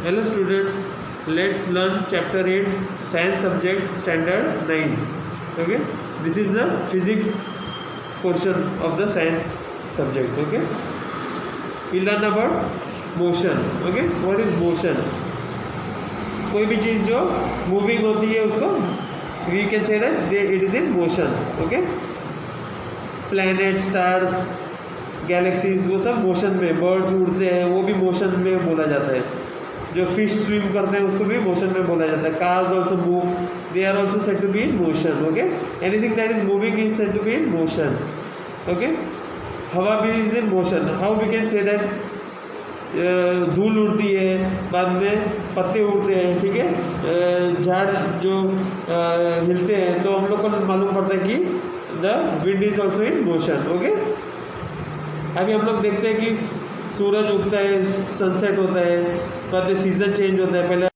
Hello students, let's learn chapter 8 science subject standard 9. Okay, this is the physics portion of the science subject. Okay, we learn about motion. Okay, what is motion? कोई भी चीज़ जो moving होती है उसको we can say that it is in motion. Okay, planet, stars, galaxies वो सब motion में, birds उड़ते हैं वो भी मोशन में बोला जाता है, जो फिश स्विम करते हैं उसको भी मोशन में बोला जाता है. Cars also move, they are also said to be in motion. Okay, anything that is moving is said to be in motion. Okay, हवा भी is in motion. How we can say that? धूल उड़ती है, बाद में पत्ते उड़ते हैं, ठीक है, झाड़ जो हिलते हैं, तो हम लोग को मालूम पड़ता है कि the wind is also in motion. Okay, अभी हम लोग देखते हैं कि सूरज उगता है, सनसेट होता है, बाद में सीज़न चेंज होता है. पहले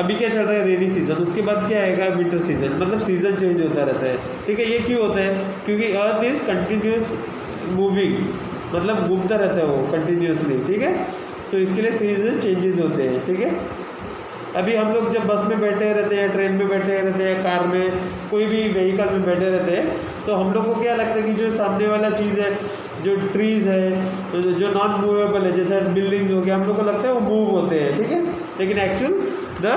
अभी क्या चल रहा है? Rainy season. उसके बाद क्या आएगा? Winter season. मतलब सीज़न चेंज होता रहता है. ठीक है, ये क्यों होता है? क्योंकि अर्थ इज़ कंटिन्यूस मूविंग, मतलब घूमता रहता है वो कंटिन्यूसली. ठीक है, तो इसके लिए सीज़न चेंजेस होते हैं. ठीक है, अभी हम लोग जब बस में बैठे रहते हैं, ट्रेन में बैठे रहते हैं, कार में, कोई भी व्हीकल में बैठे रहते हैं, तो हम लोग को क्या लगता है कि जो सामने वाला चीज़ है, जो ट्रीज़ है, जो नॉन मूवेबल है, जैसे बिल्डिंग हो गया, हम लोग को लगता है वो मूव होते हैं. ठीक है, लेकिन actual the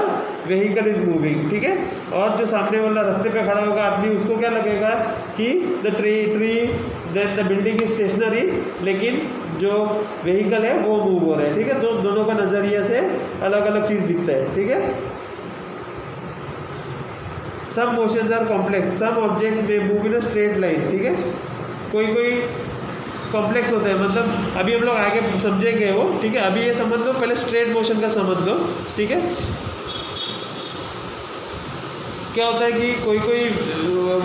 vehicle is moving. ठीक है, और जो सामने वाला रास्ते पे खड़ा होगा आदमी, उसको क्या लगेगा कि the tree then the building is stationary, लेकिन जो व्हीकल है वो मूव हो रहा है. ठीक है, दोनों का नज़रिया से अलग अलग चीज़ दिखता है. ठीक है, some motions are complex, some objects में move in a straight line. ठीक है, कोई कॉम्प्लेक्स होता है, मतलब अभी हम लोग आगे समझेंगे वो. ठीक है, अभी ये समझ लो, पहले स्ट्रेट मोशन का समझ लो. ठीक है, क्या होता है कि कोई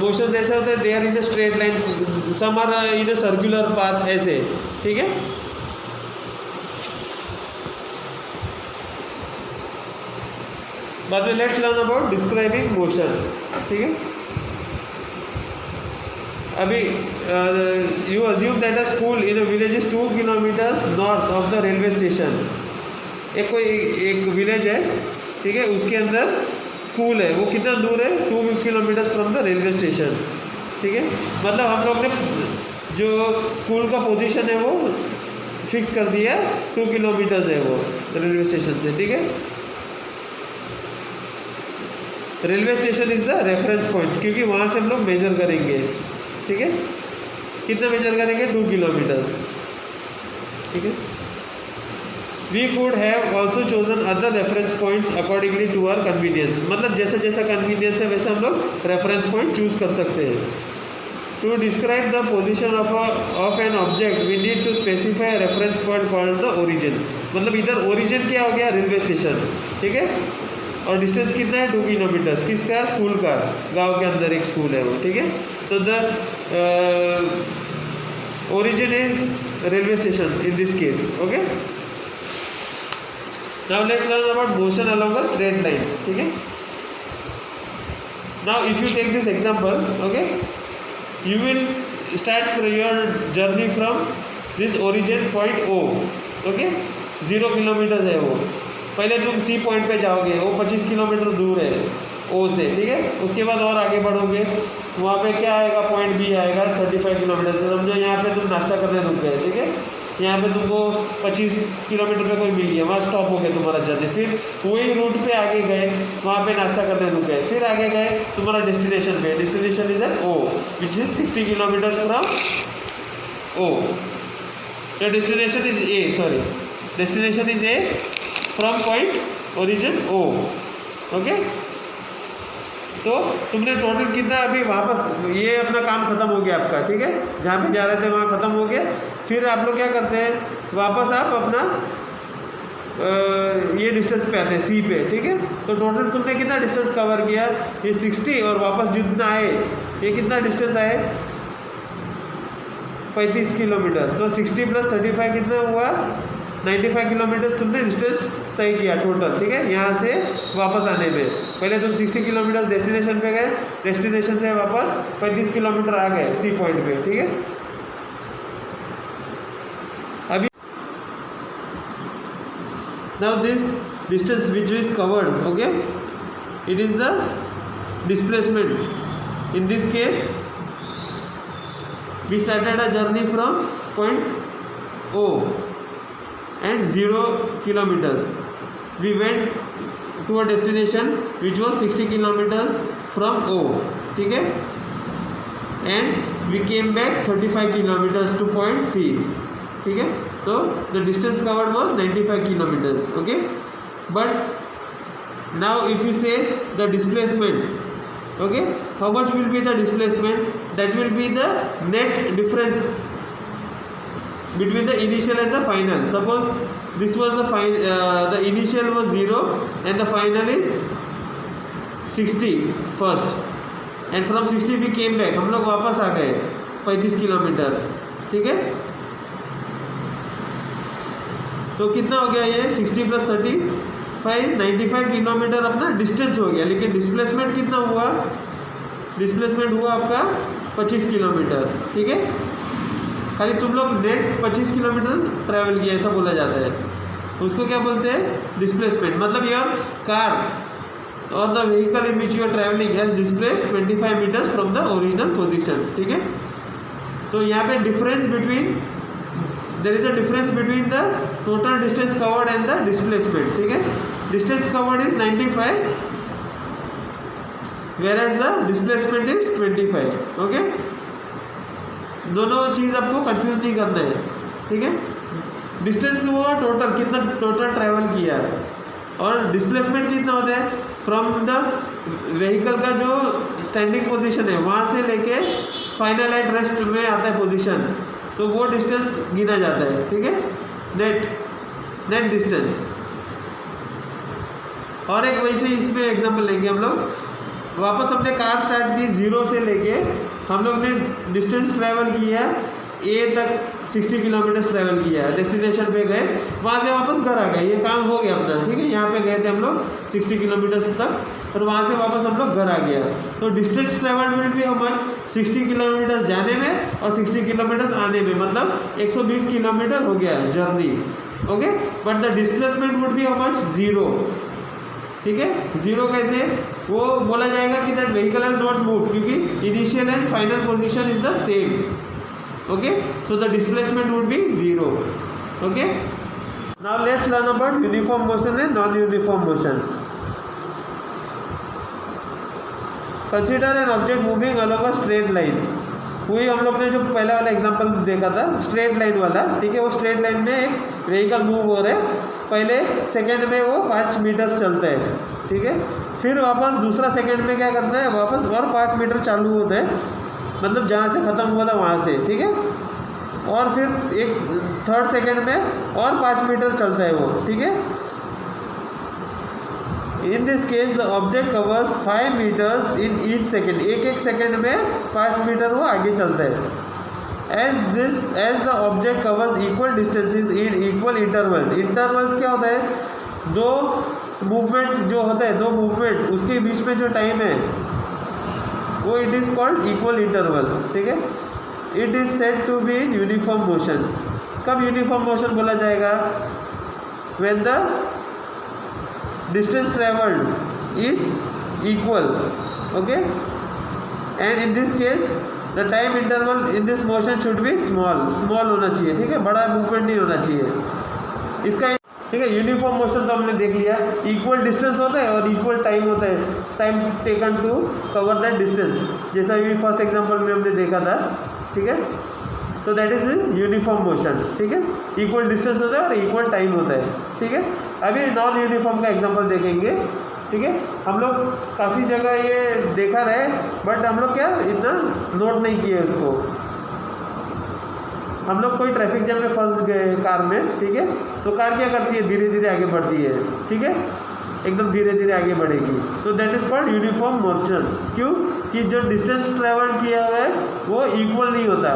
मोशंस ऐसे होते हैं, they are in a straight line, some are in a circular path, ऐसे. ठीक है, बाद में let's learn about describing motion. ठीक है, अभी you assume that a school in a village is 2 kilometres north of the railway station. एक village है, ठीक है, उसके अंदर स्कूल है, वो कितना दूर है? 2 kilometres from the railway station. ठीक है, मतलब हम लोग ने जो स्कूल का पोजीशन है वो फिक्स कर दिया, 2 किलोमीटर्स है वो रेलवे स्टेशन से. ठीक है, railway station is the reference point, क्योंकि वहाँ से हम लोग मेजर करेंगे. ठीक है, कितना मेजर करेंगे? 2 किलोमीटर्स. ठीक है, we could have also chosen other reference points accordingly to our convenience. मतलब जैसा जैसा कन्वीनियंस है वैसे हम लोग रेफरेंस पॉइंट चूज कर सकते हैं. To describe the position of an object we need to specify reference point called the origin. मतलब इधर ओरिजिन क्या हो गया? Railway station. ठीक है, और डिस्टेंस कितना है? 2 किलोमीटर्स. किसका? स्कूल का. गांव के अंदर एक स्कूल है वो. ठीक है, तो the origin is railway station in this case. Okay, now let's learn about motion along a straight line. ठीक है, now if you take this example, okay, you will start your journey from this origin point O. Okay, 0 kilometre है वो. पहले तुम C point पे जाओगे, वो 25 kilometre दूर है ओ से. ठीक है, उसके बाद और आगे बढ़ोगे, वहाँ पे क्या आएगा? पॉइंट बी आएगा 35 किलोमीटर से. समझो यहाँ पे तुम नाश्ता करने रुक गए. ठीक है, यहाँ पे तुमको 25 किलोमीटर पे कोई मिल गया, वहाँ स्टॉप हो गया तुम्हारा जर्नी. फिर वही रूट पे आगे गए, वहाँ पे नाश्ता करने रुक गए, फिर आगे गए तुम्हारा डेस्टिनेशन पे. Destination is at O which is 60 kilometres from O. Destination is A, sorry, destination is A from point origin O. Okay, तो तुमने टोटल कितना अभी वापस, ये अपना काम खत्म हो गया आपका. ठीक है, जहाँ पे जा रहे थे वहाँ खत्म हो गया. फिर आप लोग क्या करते हैं? वापस आप अपना ये डिस्टेंस पे आते हैं, सी पे. ठीक है, तो टोटल तुमने कितना डिस्टेंस कवर किया? ये 60, और वापस जितना आए, ये कितना डिस्टेंस आए? 35 किलोमीटर. तो 60 + 35 कितना हुआ? 95 किलोमीटर तुमने डिस्टेंस तय किया टोटल. ठीक है, यहाँ से वापस आने में पहले तुम 60 किलोमीटर डेस्टिनेशन पे गए, डेस्टिनेशन से वापस 35 किलोमीटर आ गए सी पॉइंट पे. ठीक है, अभी now this distance which is covered, okay, it is the displacement. In this case we started a journey from point O and 0 kilometers. We went to a destination which was 60 kilometers from O, ठीक है, and we came back 35 kilometers to point C, ठीक है. So the distance covered was 95 kilometers, okay. But now if you say the displacement, okay, how much will be the displacement? That will be the net difference between the initial and the final. Suppose this was the initial was 0 and the final is 60 first, and from 60 we came back, हम लोग वापस आ गए 35 kilometre, ठीक है. तो कितना हो गया ये 60 + 35 95 किलोमीटर अपना डिस्टेंस हो गया. लेकिन डिस्प्लेसमेंट कितना हुआ? डिस्प्लेसमेंट हुआ आपका 25 किलोमीटर, ठीक है. खाली तुम लोग नेट 25 किलोमीटर ट्रैवल किया ऐसा बोला जाता है, उसको क्या बोलते हैं? डिस्प्लेसमेंट. मतलब योर कार और the vehicle in which you are travelling has displaced 25 metres from the original position, ठीक है. तो यहाँ पे difference between, there is a difference between the total distance covered and the displacement, ठीक है. Distance covered is 95 whereas the displacement is 25, okay. दोनों चीज़ आपको कंफ्यूज नहीं करना है, ठीक है. डिस्टेंस हुआ टोटल, कितना टोटल ट्रैवल किया, और डिस्प्लेसमेंट कितना होता है? फ्रॉम द व्हीकल का जो स्टैंडिंग पोजीशन है वहाँ से लेके फाइनल एट रेस्ट में आता है पोजीशन, तो वो डिस्टेंस गिना जाता है, ठीक है. Net distance. और एक वैसे इसमें एग्जांपल लेंगे हम लोग. वापस हमने कार स्टार्ट की 0 से लेके हम लोग ने डिस्टेंस ट्रैवल किया ए तक 60 किलोमीटर ट्रैवल किया, डेस्टिनेशन पे गए, वहाँ से वापस घर आ गए, ये काम हो गया अपना, ठीक है. यहाँ पे गए थे हम लोग 60 किलोमीटर तक और वहाँ से वापस हम लोग घर आ गया. तो डिस्टेंस ट्रैवल विल बी हमारे 60 किलोमीटर जाने में और 60 किलोमीटर आने में, मतलब 120 किलोमीटर हो गया journey, okay. But the displacement would be how much? 0, ठीक है. 0 कैसे? वो बोला जाएगा कि that vehicle has not move, क्योंकि initial and final position is the same, okay. So the displacement would be 0, okay. Now let's learn about uniform motion and non uniform motion. Consider an object moving along a straight line. वही हम लोग ने जो पहला वाला example देखा था straight line वाला, ठीक है. वो स्ट्रेट लाइन में एक व्हीकल मूव हो रहा है, पहले सेकंड में वो 5 मीटर चलता है, ठीक है. फिर वापस दूसरा सेकंड में क्या करता है? वापस और 5 मीटर चालू होता है, मतलब जहाँ से ख़त्म हुआ था वहाँ से, ठीक है. और फिर एक थर्ड सेकंड में और 5 मीटर चलता है वो, ठीक है. In this case the object covers 5 metres in each second. एक सेकेंड में 5 मीटर वो आगे चलता है. As the object covers equal distances in equal intervals. Intervals क्या होता है? दो मूवमेंट जो होता है, दो मूवमेंट उसके बीच में जो टाइम है वो it is called equal interval, ठीक है. It is said to be in uniform motion. कब यूनिफॉर्म मोशन बोला जाएगा? When the distance traveled is equal, okay, and in this case the time interval in this motion should be small होना चाहिए, ठीक है. बड़ा मूवमेंट नहीं होना चाहिए इसका, ठीक है. यूनिफॉर्म मोशन तो हमने देख लिया, इक्वल डिस्टेंस होता है और इक्वल टाइम होता है, time taken to cover that distance, जैसा भी फर्स्ट एग्जांपल में हमने देखा था, ठीक है. तो दैट इज यूनिफॉर्म मोशन, ठीक है. इक्वल डिस्टेंस होता है और इक्वल टाइम होता है, ठीक है. अभी नॉन यूनिफॉर्म का एग्जांपल देखेंगे, ठीक है. हम लोग काफ़ी जगह ये देखा रहे, बट हम लोग क्या इतना नोट नहीं किए उसको. हम लोग कोई ट्रैफिक जैम में फंस गए कार में, ठीक है. तो कार क्या करती है? धीरे धीरे आगे बढ़ती है, ठीक है. एकदम धीरे धीरे आगे बढ़ेगी. तो that is called uniform motion. क्यों? कि जो डिस्टेंस ट्रैवल किया हुआ है वो इक्वल नहीं होता.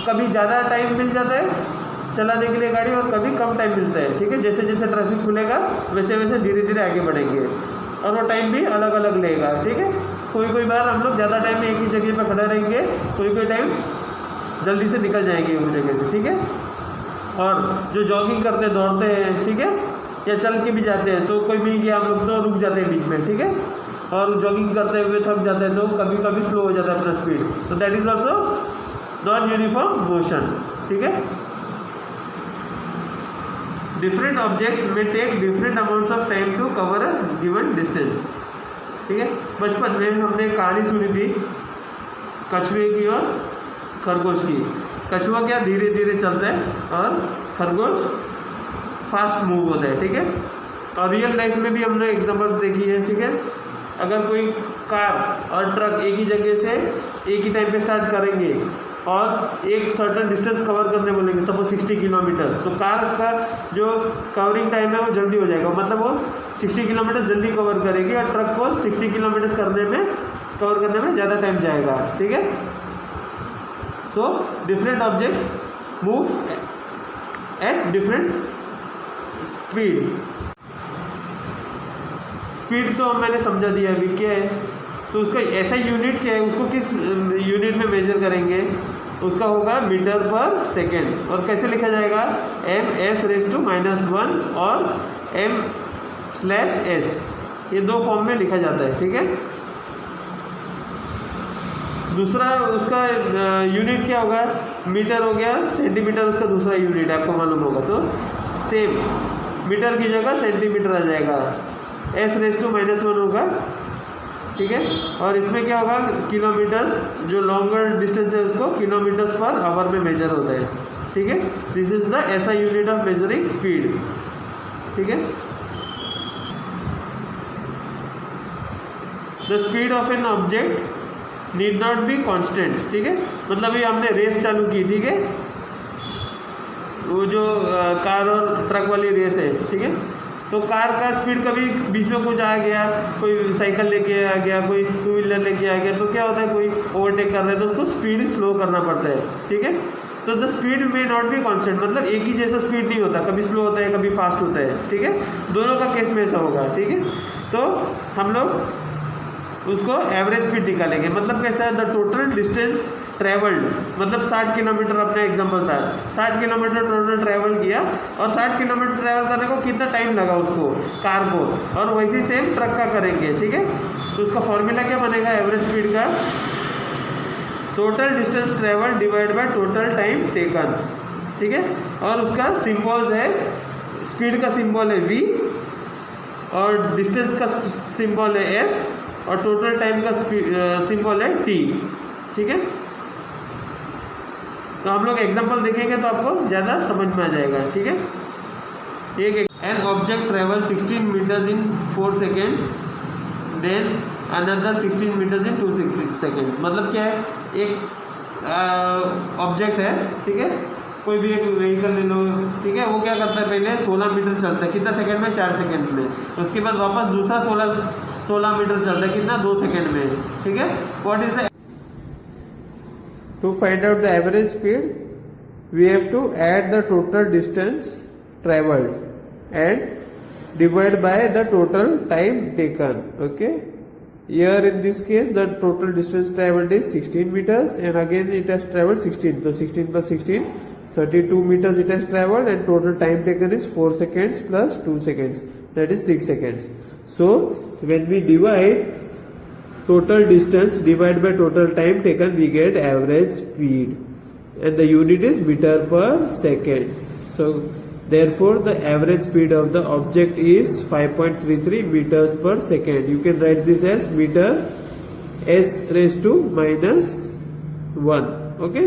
कभी ज़्यादा टाइम मिल जाता है चलाने के लिए गाड़ी और कभी कम टाइम मिलता है, ठीक है. जैसे जैसे ट्रैफिक खुलेगा वैसे वैसे धीरे धीरे आगे बढ़ेंगे और वो टाइम भी अलग अलग लेगा, ठीक है. कोई बार हम लोग ज़्यादा टाइम में एक ही जगह पर खड़ा रहेंगे, कोई टाइम जल्दी से निकल जाएंगे उस जगह से, ठीक है. और जो जॉगिंग करते हैं, दौड़ते हैं, ठीक है, या चल के भी जाते हैं तो कोई मिल गया हम लोग तो रुक जाते हैं बीच में, ठीक है। और जॉगिंग करते हुए थक जाते हैं तो कभी कभी स्लो हो जाता है अपना स्पीड, तो that is also non uniform motion, ठीक है। डिफरेंट ऑब्जेक्ट्स में take different amounts of time to cover a given distance, ठीक है। बचपन में हमने कहानी सुनी थी कछुए की और खरगोश की। कछुआ क्या धीरे धीरे चलता है और खरगोश फास्ट मूव होता है, ठीक है। और रियल लाइफ में भी हमने एग्जांपल्स देखी है, ठीक है। अगर कोई कार और ट्रक एक ही जगह से एक ही टाइम पे स्टार्ट करेंगे और एक सर्टन डिस्टेंस कवर करने बोलेंगे, सपोज 60 किलोमीटर्स, तो कार का जो कवरिंग टाइम है वो जल्दी हो जाएगा, मतलब वो 60 किलोमीटर जल्दी कवर करेगी और ट्रक को 60 किलोमीटर्स कवर करने में ज़्यादा टाइम जाएगा, ठीक है। So different objects move at different speed तो मैंने समझा दिया अभी क्या है। तो उसका ऐसा यूनिट क्या है, उसको किस यूनिट में मेजर करेंगे, उसका होगा मीटर पर सेकेंड। और कैसे लिखा जाएगा, ms⁻⁻1 और m/s, ये दो फॉर्म में लिखा जाता है, ठीक है। दूसरा उसका यूनिट क्या होगा, मीटर हो गया, सेंटीमीटर उसका दूसरा यूनिट है, आपको मालूम होगा। तो सेम मीटर की जगह सेंटीमीटर आ जाएगा, s⁻⁻1 होगा, ठीक है। और इसमें क्या होगा, किलोमीटर्स, जो लॉन्गर डिस्टेंस है उसको किलोमीटर्स पर आवर में मेजर होता है, ठीक है। This is the SI unit of measuring speed, ठीक है। The speed of an object need not be constant, ठीक है। मतलब ये हमने रेस चालू की, ठीक है, वो जो कार और ट्रक वाली रेस है, ठीक है। तो कार का स्पीड कभी बीच में कुछ आ गया, कोई साइकिल लेके आ गया, कोई टू व्हीलर लेके आ गया, तो क्या होता है, कोई ओवरटेक कर रहा है तो उसको स्पीड स्लो करना पड़ता है, ठीक है। तो द स्पीड में नॉट बी कांस्टेंट, मतलब एक ही जैसा स्पीड नहीं होता, कभी स्लो होता है कभी फास्ट होता है, ठीक है। दोनों का केस में ऐसा होगा, ठीक है। तो हम लोग उसको एवरेज स्पीड निकालेंगे, मतलब कैसा है, द टोटल डिस्टेंस ट्रेवल्ड, मतलब 60 किलोमीटर अपना एग्जांपल था, 60 किलोमीटर टोटल ट्रैवल किया और 60 किलोमीटर ट्रैवल करने को कितना टाइम लगा उसको, कार को, और वैसे सेम ट्रक का करेंगे, ठीक है। तो उसका फॉर्मूला क्या बनेगा एवरेज स्पीड का, total distance travel divide by total time taken, ठीक है। और उसका सिंबल्स है, स्पीड का सिंबल है v और डिस्टेंस का सिंबल है s और टोटल टाइम का सिंबल है t, ठीक है। तो हम लोग एग्जांपल देखेंगे तो आपको ज़्यादा समझ में आ जाएगा, ठीक है। एक an object travel 16 metres in 4 seconds, then another 16 metres in 2 seconds. मतलब क्या है, एक ऑब्जेक्ट है, ठीक है, कोई भी एक व्हीकल ले लो, ठीक है, वो क्या करता है, पहले 16 मीटर चलता है, कितना सेकंड में, 4 सेकंड में। उसके बाद वापस दूसरा 16 मीटर चलता है, कितना, 2 सेकंड में, ठीक है। What is the, to find out the average speed, we have to add the total distance traveled and divide by the total time taken, okay. Here in this case the total distance traveled is 16 meters and again it has traveled 16, so 16 plus 16, 32 meters it has traveled and total time taken is 4 seconds plus 2 seconds, that is 6 seconds. So when we divide total distance divided by total time taken, we get average speed and the unit is meter per second. So therefore the average speed of the object is 5.33 meters per second. You can write this as meter s raised to -1, okay.